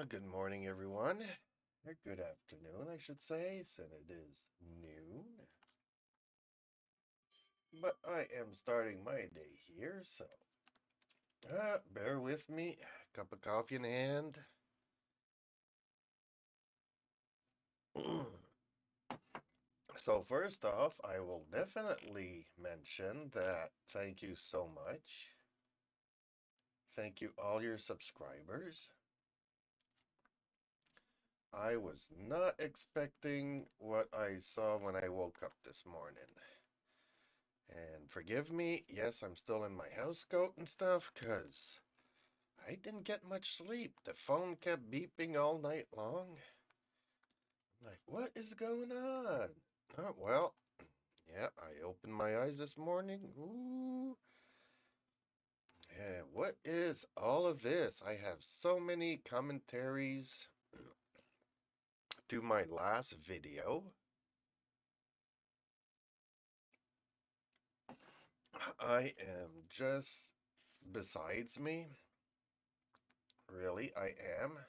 Good morning, everyone. Or good afternoon, I should say, since it is noon. But I am starting my day here, so bear with me. Cup of coffee in hand. So, first off, I will definitely mention that thank you so much. Thank you, all your subscribers. I was not expecting what I saw when I woke up this morning. And forgive me, yes, I'm still in my house coat and stuff, 'cause I didn't get much sleep. The phone kept beeping all night long. I'm like, what is going on? Oh, well, yeah, I opened my eyes this morning. Ooh, yeah, what is all of this? I have so many commentaries to my last video. I am just besides me. Really, I am.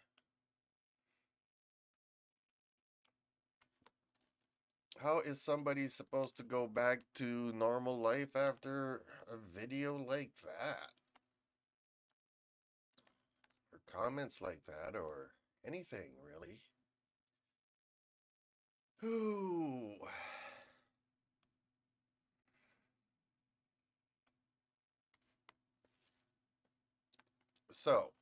How is somebody supposed to go back to normal life after a video like that? Or comments like that, or anything, really? Ooh. So,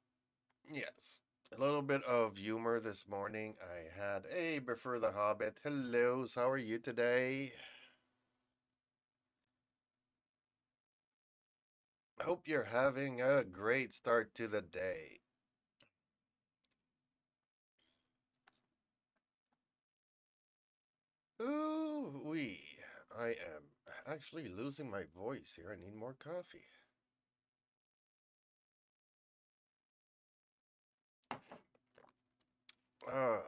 yes, a little bit of humor this morning. I had a Prefer the Hobbit. Hellos, how are you today? Hope you're having a great start to the day. Ooh, wee. I am actually losing my voice here. I need more coffee. Ah,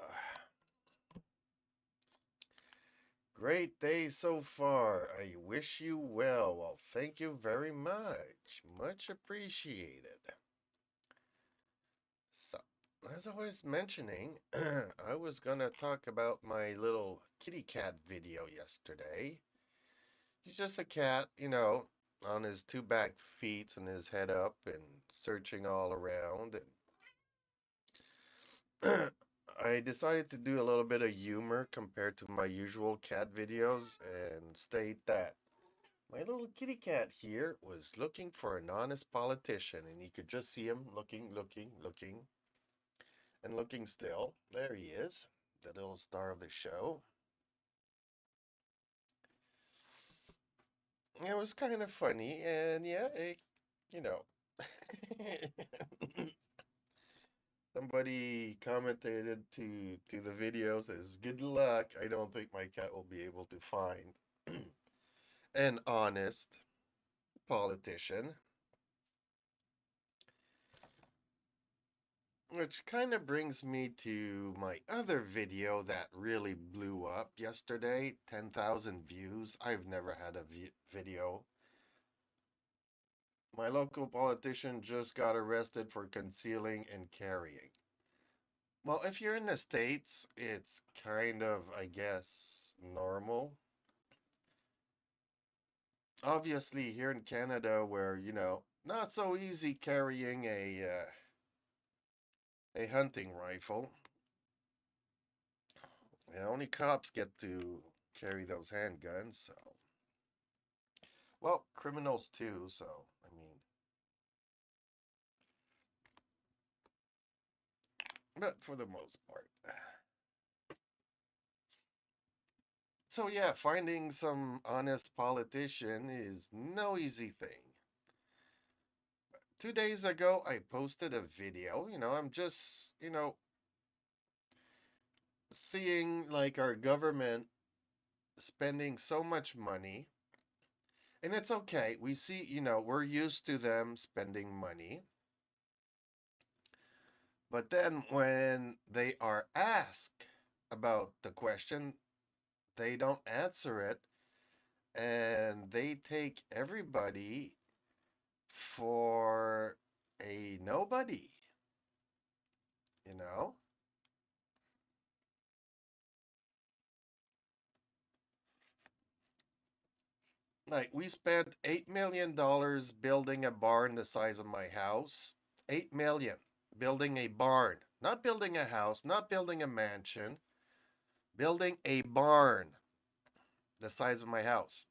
great day so far. I wish you well. Well, thank you very much. Much appreciated. So, as I was mentioning, I was gonna talk about my little kitty cat video yesterday. He's just a cat, on his two back feet and his head up and searching all around. And I decided to do a little bit of humor compared to my usual cat videos and state that my little kitty cat here was looking for an honest politician, and you could just see him looking, looking, looking, and looking still. There he is, the little star of the show. It was kind of funny, and yeah, you know, somebody commented to the video says, "Good luck. I don't think my cat will be able to find an honest politician." Which kind of brings me to my other video that really blew up yesterday, 10,000 views. I've never had a video. My local politician just got arrested for concealing and carrying. Well, if you're in the States, it's kind of, I guess, normal. Obviously, here in Canada, where, not so easy carrying a hunting rifle. Only cops get to carry those handguns, so. Well, criminals too, so, I mean. But for the most part. So, yeah, finding some honest politician is no easy thing. 2 days ago, I posted a video. I'm just, you know, seeing like our government spending so much money. And it's okay. We see, we're used to them spending money. But then when they are asked about the question, they don't answer it, and they take everybody for a nobody, you know? Like, we spent $8 million building a barn the size of my house. 8 million building a barn, not building a house, not building a mansion, building a barn the size of my house.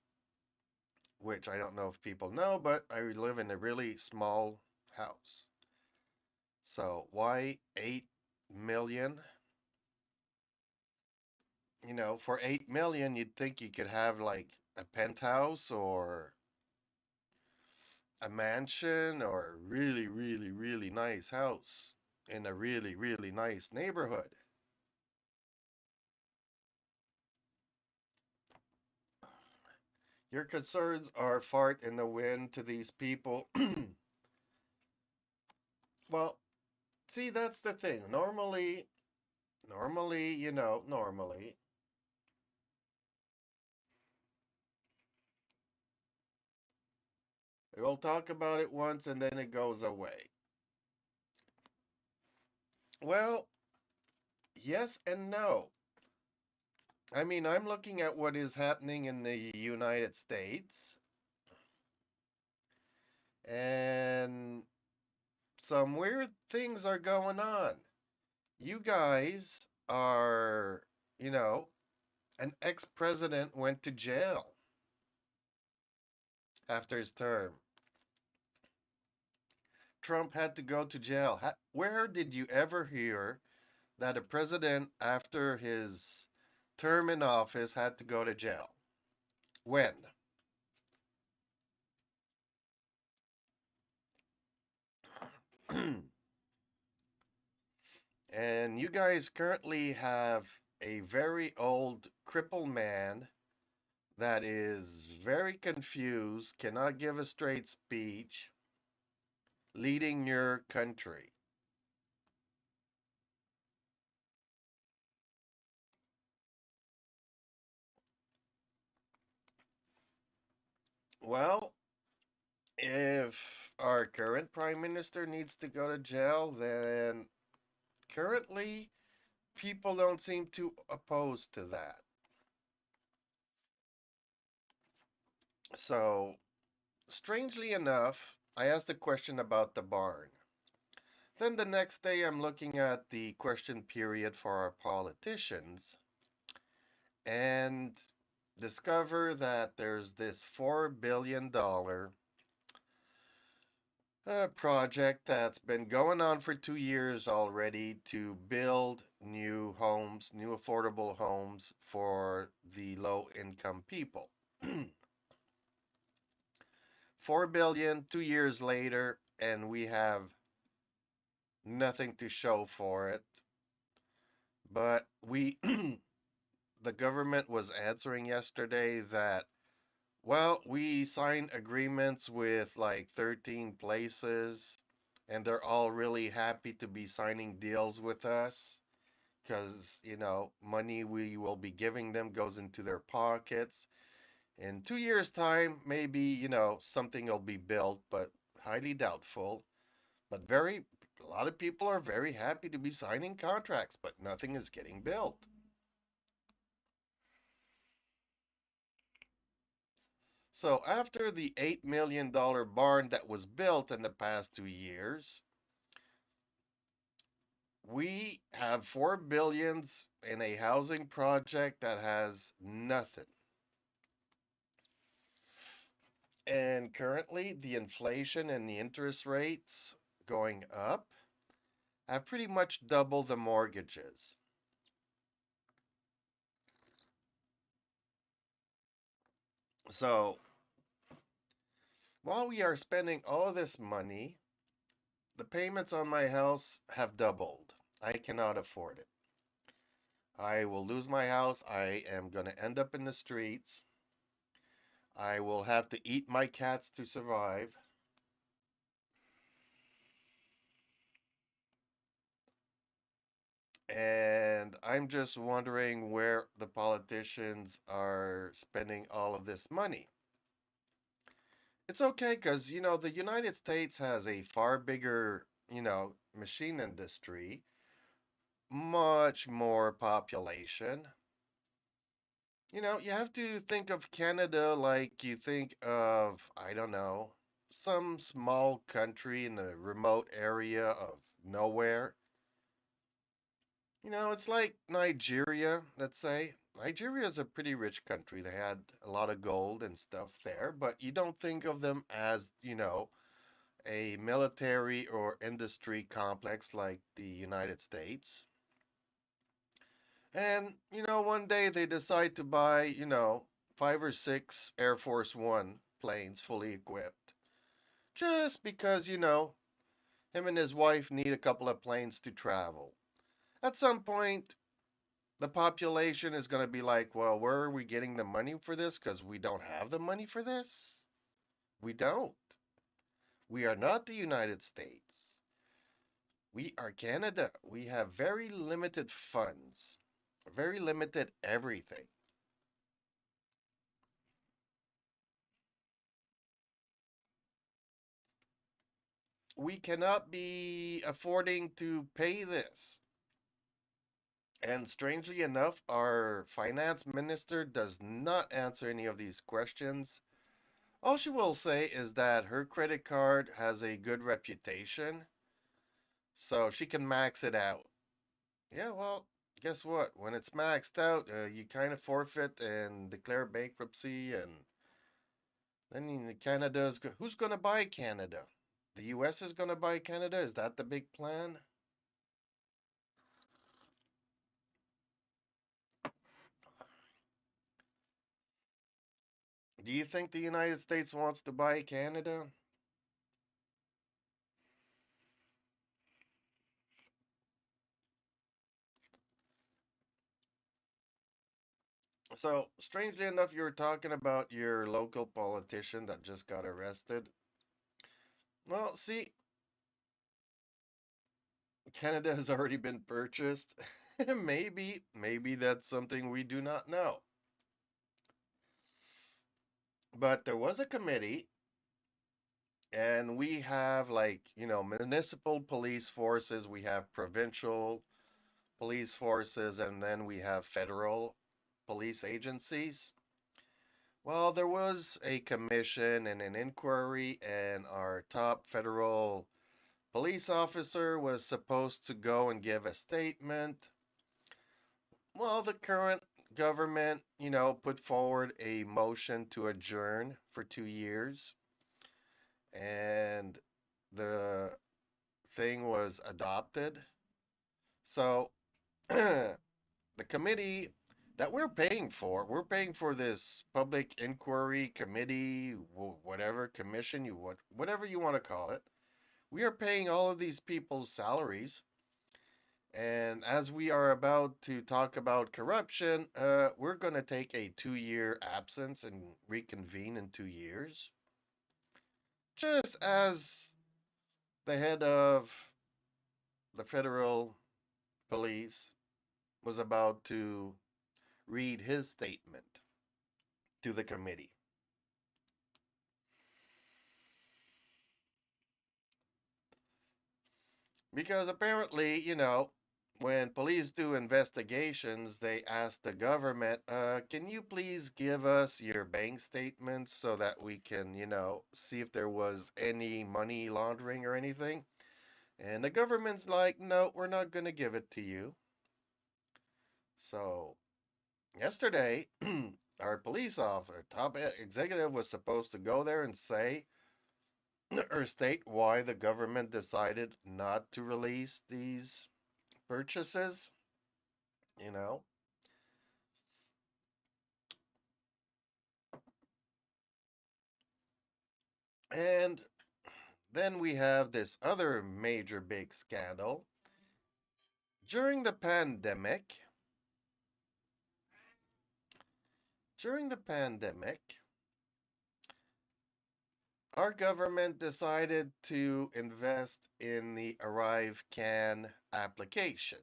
Which I don't know if people know, but I live in a really small house. So why 8 million? For 8 million, you'd think you could have like a penthouse or a mansion or a really, really, really nice house in a really, really nice neighborhood. Your concerns are fart in the wind to these people. Well, see, that's the thing. Normally, we'll talk about it once and then it goes away. Well, yes and no. I mean, I'm looking at what is happening in the United States, and some weird things are going on. You guys are, you know, an ex president went to jail after his term. Trump had to go to jail. Where did you ever hear that a president, after his term in office, had to go to jail? When? And you guys currently have a very old crippled man that is very confused, cannot give a straight speech, leading your country. Well, if our current prime minister needs to go to jail, then currently people don't seem too opposed to that. So, strangely enough, I asked a question about the barn. Then the next day, I'm looking at the question period for our politicians and discover that there's this $4 billion project that's been going on for 2 years already to build new homes, new affordable homes for the low income people. 4 billion 2 years later, and we have nothing to show for it. But the government was answering yesterday that, well, we signed agreements with like 13 places, and they're all really happy to be signing deals with us because, money we will be giving them goes into their pockets. In 2 years' time, maybe, something will be built, but highly doubtful. But a lot of people are very happy to be signing contracts, but nothing is getting built. So after the $8 million barn that was built in the past 2 years, we have 4 billions in a housing project that has nothing. And currently, the inflation and the interest rates going up have pretty much doubled the mortgages. So while we are spending all of this money, the payments on my house have doubled. I cannot afford it. I will lose my house. I am going to end up in the streets. I will have to eat my cats to survive. And I'm just wondering where the politicians are spending all of this money. It's okay because, the United States has a far bigger, machine industry, much more population. You have to think of Canada like you think of, I don't know, some small country in a remote area of nowhere. It's like Nigeria, let's say. Nigeria is a pretty rich country. They had a lot of gold and stuff there, but you don't think of them as, a military or industry complex like the United States. And, one day they decide to buy, five or six Air Force One planes fully equipped. Just because, him and his wife need a couple of planes to travel. At some point, the population is going to be like, well, where are we getting the money for this? Because we don't have the money for this. We don't. We are not the United States. We are Canada. We have very limited funds, very limited everything. We cannot be affording to pay this. And strangely enough, our finance minister does not answer any of these questions. All she will say is that her credit card has a good reputation, so she can max it out. Yeah, well, guess what? When it's maxed out, you kind of forfeit and declare bankruptcy, and then Canada's who's going to buy Canada? The U.S. is going to buy Canada. Is that the big plan? Do you think the United States wants to buy Canada? So, strangely enough, you were talking about your local politician that just got arrested. Well, see, Canada has already been purchased. Maybe that's something we do not know. But there was a committee, and we have, like, municipal police forces, we have provincial police forces, and then we have federal police agencies. Well, there was a commission and an inquiry, and our top federal police officer was supposed to go and give a statement. Well, the current government, put forward a motion to adjourn for 2 years, and the thing was adopted. So, the committee that we're paying for this public inquiry committee, whatever commission whatever you want to call it. We are paying all of these people's salaries. And as we are about to talk about corruption, we're going to take a 2 year absence and reconvene in 2 years. Just as the head of the federal police was about to read his statement to the committee. Because apparently, when police do investigations, they ask the government, can you please give us your bank statements so that we can, see if there was any money laundering or anything? And the government's like, no, we're not going to give it to you. So, yesterday, our police officer, top executive, was supposed to go there and say or state why the government decided not to release these purchases, you know. And then we have this other major big scandal. During the pandemic, during the pandemic, our government decided to invest in the Arrive Can application.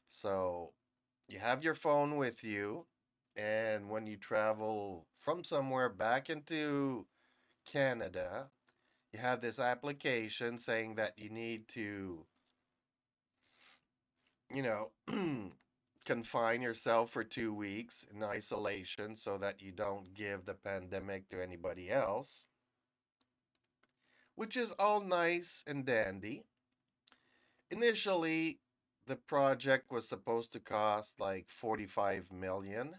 So you have your phone with you, and when you travel from somewhere back into Canada, you have this application saying that you need to, you know, confine yourself for 2 weeks in isolation so that you don't give the pandemic to anybody else, which is all nice and dandy. Initially, the project was supposed to cost like 45 million,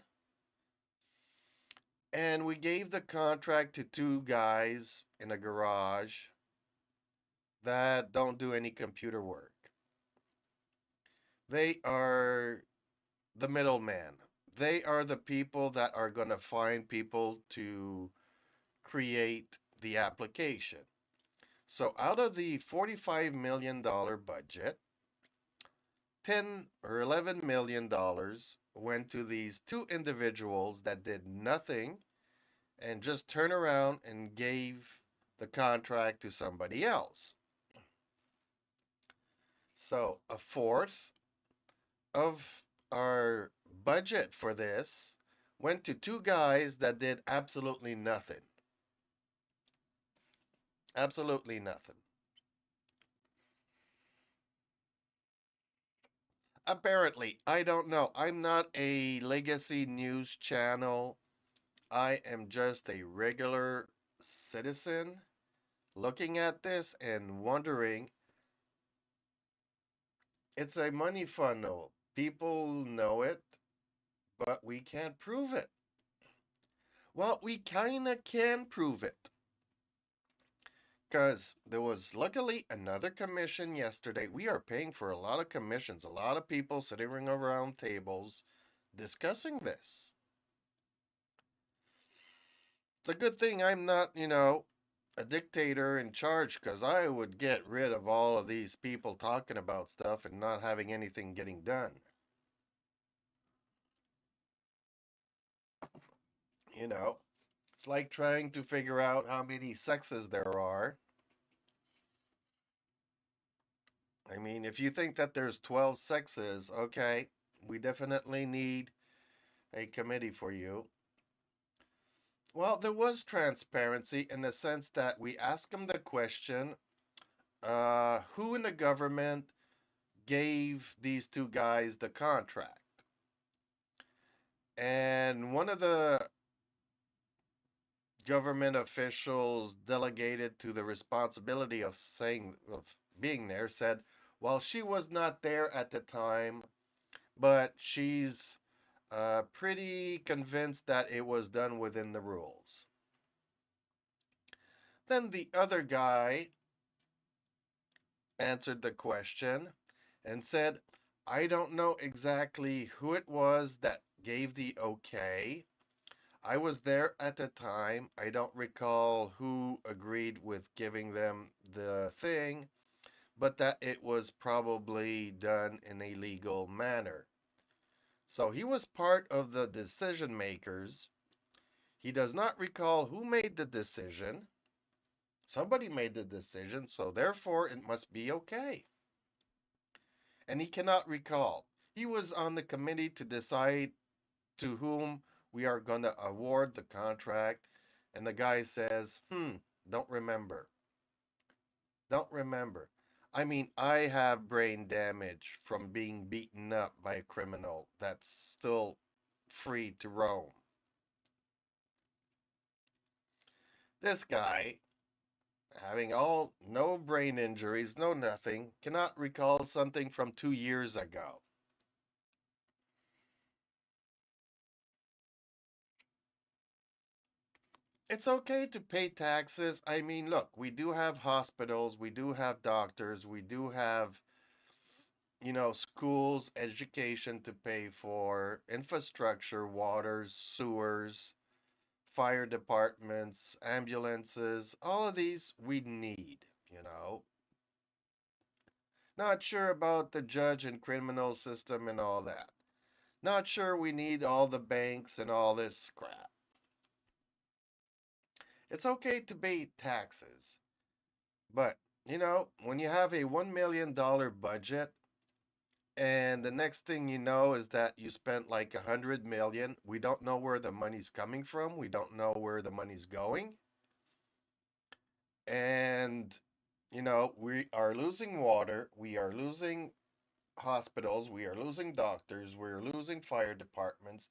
and we gave the contract to two guys in a garage that don't do any computer work. They are the middleman. They are the people that are going to find people to create the application. So out of the $45 million budget, 10 or $11 million went to these two individuals that did nothing and just turned around and gave the contract to somebody else. So a fourth of our budget for this went to two guys that did absolutely nothing. Absolutely nothing. Apparently, I don't know. I'm not a legacy news channel. I am just a regular citizen looking at this and wondering, it's a money funnel. People know it, but we can't prove it. Well, we kinda can prove it. Because there was luckily another commission yesterday. We are paying for a lot of commissions, a lot of people sitting around tables discussing this. It's a good thing I'm not, a dictator in charge, because I would get rid of all of these people talking about stuff and not having anything getting done. You know, it's like trying to figure out how many sexes there are. I mean, if you think that there's 12 sexes, okay, we definitely need a committee for you. Well, there was transparency in the sense that we asked them the question, who in the government gave these two guys the contract? And one of the government officials delegated to the responsibility of being there said, well, she was not there at the time, but she's pretty convinced that it was done within the rules. Then the other guy answered the question and said, I don't know exactly who it was that gave the okay. I was there at the time. I don't recall who agreed with giving them the thing, but that it was probably done in a legal manner. So he was part of the decision makers. He does not recall who made the decision. Somebody made the decision, so therefore it must be okay. And he cannot recall. He was on the committee to decide to whom we are going to award the contract, and the guy says, don't remember. Don't remember. I mean, I have brain damage from being beaten up by a criminal that's still free to roam. This guy, having no brain injuries, no nothing, cannot recall something from 2 years ago. It's okay to pay taxes. I mean, look, we do have hospitals, we do have doctors, we do have, schools, education to pay for, infrastructure, waters, sewers, fire departments, ambulances, all of these we need. Not sure about the judge and criminal system and all that. Not sure we need all the banks and all this crap. It's okay to pay taxes, but when you have a $1 million budget and the next thing you know is that you spent like 100 million, we don't know where the money's coming from. We don't know where the money's going. And we are losing water. We are losing hospitals, we are losing doctors, we're losing fire departments,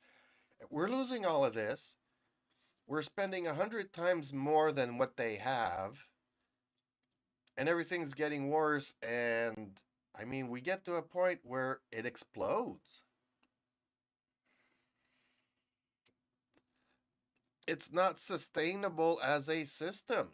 we're losing all of this. We're spending 100 times more than what they have, and everything's getting worse. And I mean, we get to a point where it explodes. It's not sustainable as a system.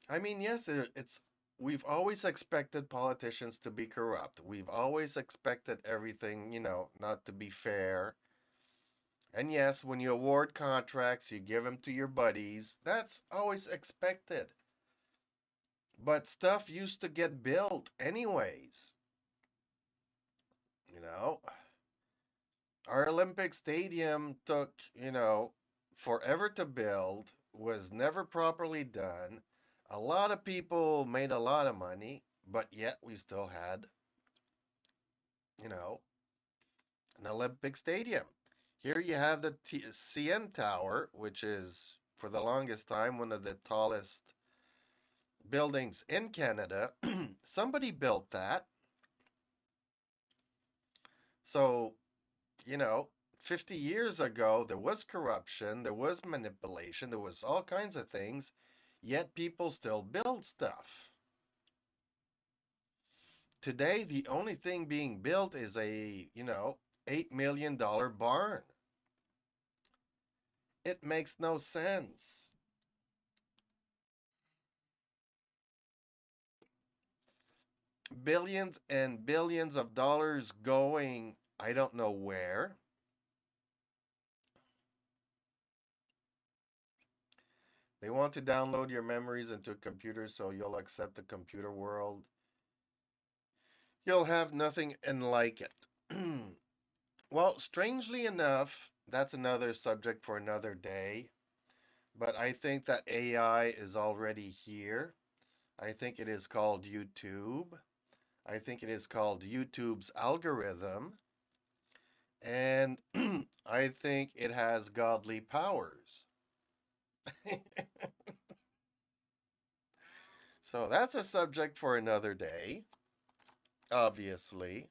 I mean, yes, it's we've always expected politicians to be corrupt. We've always expected everything, not to be fair. And yes, when you award contracts, you give them to your buddies. That's always expected. But stuff used to get built anyways. You know, our Olympic Stadium took, forever to build, was never properly done. A lot of people made a lot of money, but yet we still had, you know, an Olympic Stadium. Here you have the CN Tower, which is, for the longest time, one of the tallest buildings in Canada. Somebody built that. So, you know, 50 years ago, there was corruption, there was manipulation, there was all kinds of things, yet people still build stuff. Today, the only thing being built is a, $8 million barn. It makes no sense. Billions and billions of dollars going, I don't know where. They want to download your memories into a computer so you'll accept the computer world. You'll have nothing like it. Well, strangely enough, that's another subject for another day. But I think that AI is already here. I think it is called YouTube. I think it is called YouTube's algorithm. And I think it has godly powers. So that's a subject for another day, obviously.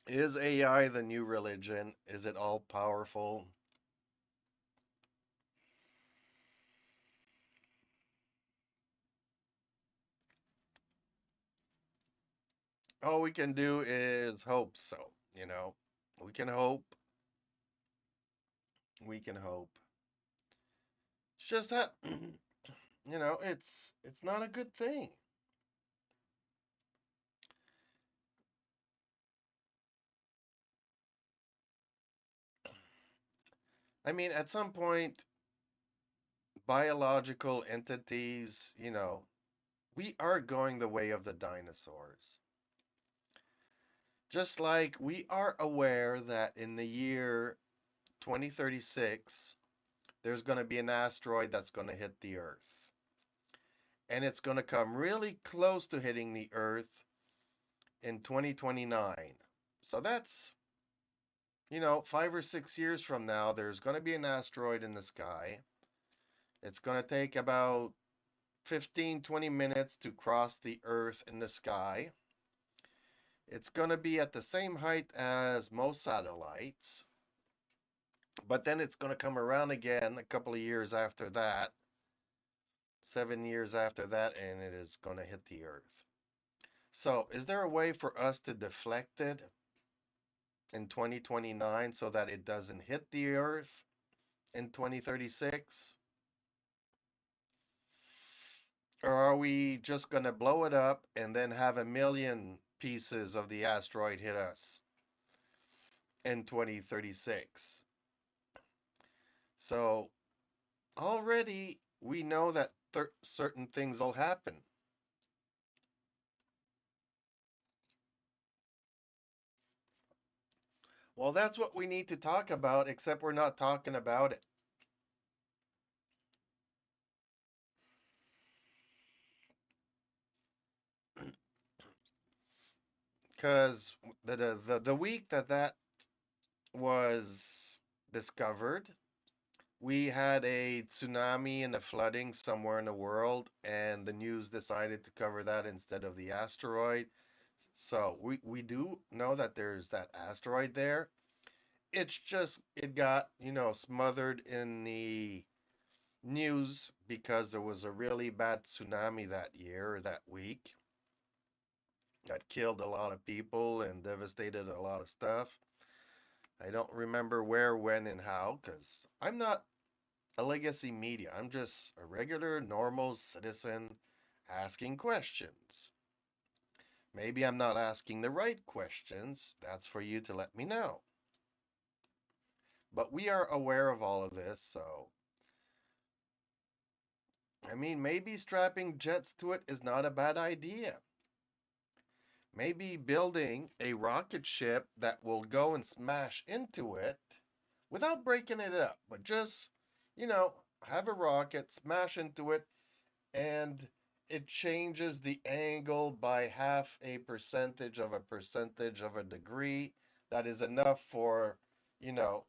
Is AI the new religion? Is it all powerful? All we can do is hope so, you know. We can hope. We can hope. It's just that, it's not a good thing. I mean, at some point, biological entities, we are going the way of the dinosaurs. Just like we are aware that in the year 2036, there's going to be an asteroid that's going to hit the Earth. And it's going to come really close to hitting the Earth in 2029. So that's, 5 or 6 years from now, there's going to be an asteroid in the sky. It's going to take about 15, 20 minutes to cross the Earth in the sky. It's going to be at the same height as most satellites, but then it's going to come around again a couple of years after that, 7 years after that, and it is going to hit the Earth. So, is there a way for us to deflect it in 2029 so that it doesn't hit the Earth in 2036? Or are we just going to blow it up and then have a million pieces of the asteroid hit us in 2036? So already we know that certain things will happen. Well, that's what we need to talk about, except we're not talking about it. Because the week that was discovered. We had a tsunami and a flooding somewhere in the world, and the news decided to cover that instead of the asteroid. So we do know that there's that asteroid there. It's just it got, smothered in the news because there was a really bad tsunami that year or that week that killed a lot of people and devastated a lot of stuff. I don't remember where, when, and how because I'm not a legacy media. I'm just a regular, normal citizen asking questions. Maybe I'm not asking the right questions. That's for you to let me know. But we are aware of all of this, so I mean, maybe strapping jets to it is not a bad idea. Maybe building a rocket ship that will go and smash into it without breaking it up, but just, you know, have a rocket, smash into it, and it changes the angle by half a percentage of a degree. That is enough for, you know,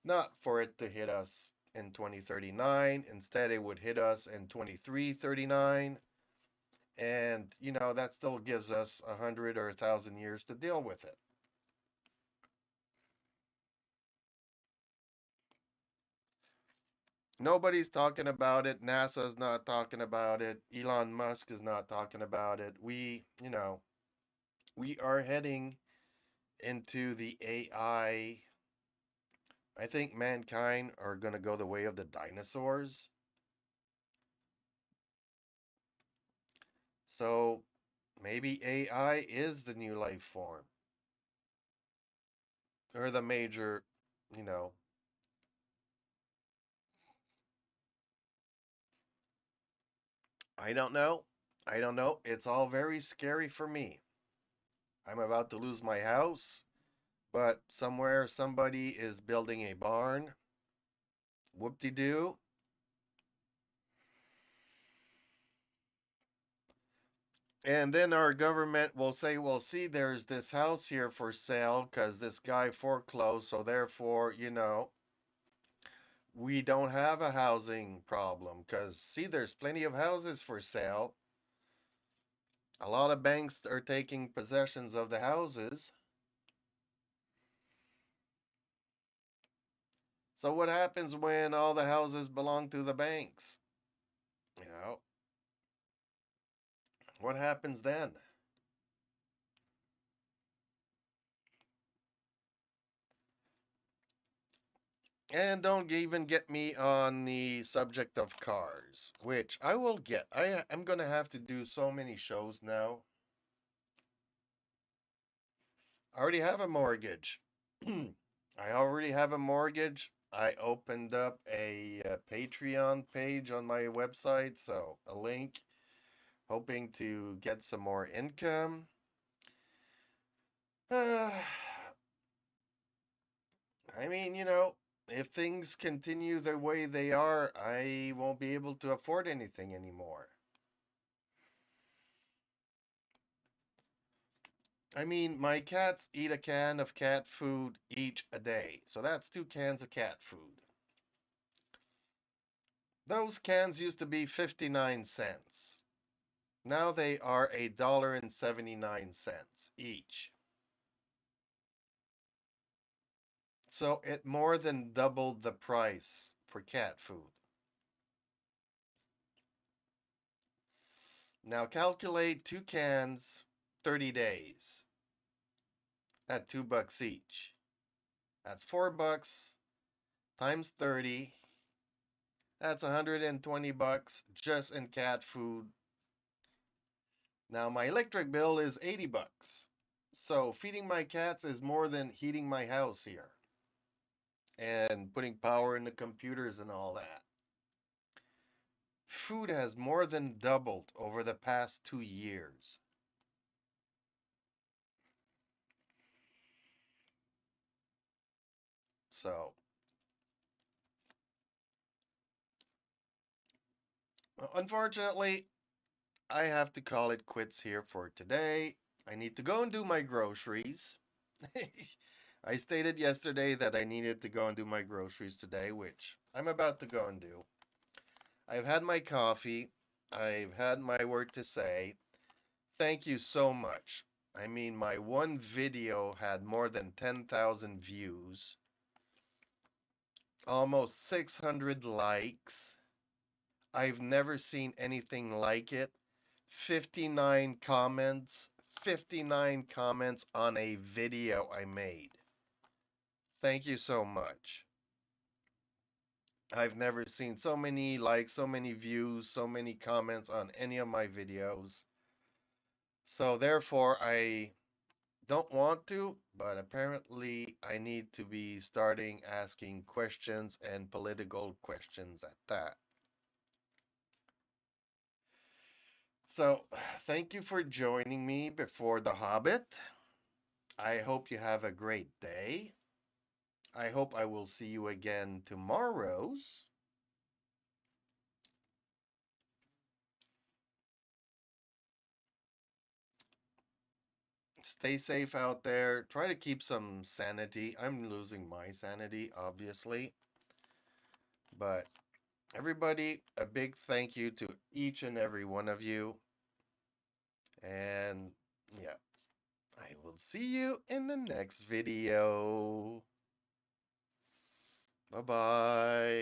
not for it to hit us in 2039. Instead, it would hit us in 2339. And, that still gives us 100 or 1,000 years to deal with it. Nobody's talking about it. NASA's not talking about it. Elon Musk is not talking about it. We are heading into the AI. I think mankind are going to go the way of the dinosaurs. So maybe AI is the new life form or the major, you know, I don't know. I don't know. It's all very scary for me. I'm about to lose my house, but somewhere somebody is building a barn. Whoop de doo. And then our government will say, well, see, there's this house here for sale because this guy foreclosed. So therefore, we don't have a housing problem because, see, there's plenty of houses for sale. A lot of banks are taking possessions of the houses. So what happens when all the houses belong to the banks? You know, what happens then? And don't even get me on the subject of cars, which I will get. I'm going to have to do so many shows now. I already have a mortgage. I already have a mortgage. I opened up a, Patreon page on my website, so a link, hoping to get some more income. Uh, I mean, if things continue the way they are, I won't be able to afford anything anymore. I mean, my cats eat a can of cat food each a day, so that's 2 cans of cat food. Those cans used to be 59 cents. Now they are $1.79 each. So it more than doubled the price for cat food. Now calculate 2 cans, 30 days at $2 each. That's $4 times 30. That's 120 bucks just in cat food. Now my electric bill is 80 bucks. So feeding my cats is more than heating my house here and putting power in the computers and all that. Food has more than doubled over the past 2 years. So, unfortunately, I have to call it quits here for today. I need to go and do my groceries. I stated yesterday that I needed to go and do my groceries today, which I'm about to go and do. I've had my coffee. I've had my word to say. Thank you so much. I mean, my one video had more than 10,000 views, almost 600 likes. I've never seen anything like it. 59 comments. 59 comments on a video I made. Thank you so much. I've never seen so many likes, so many views, so many comments on any of my videos. So therefore, I don't want to, but apparently I need to be starting asking questions and political questions at that. So, thank you for joining me before The Hobbit. I hope you have a great day. I hope I will see you again tomorrow's. Stay safe out there. Try to keep some sanity. I'm losing my sanity, obviously. But everybody, a big thank you to each and every one of you. And yeah, I will see you in the next video. Bye bye.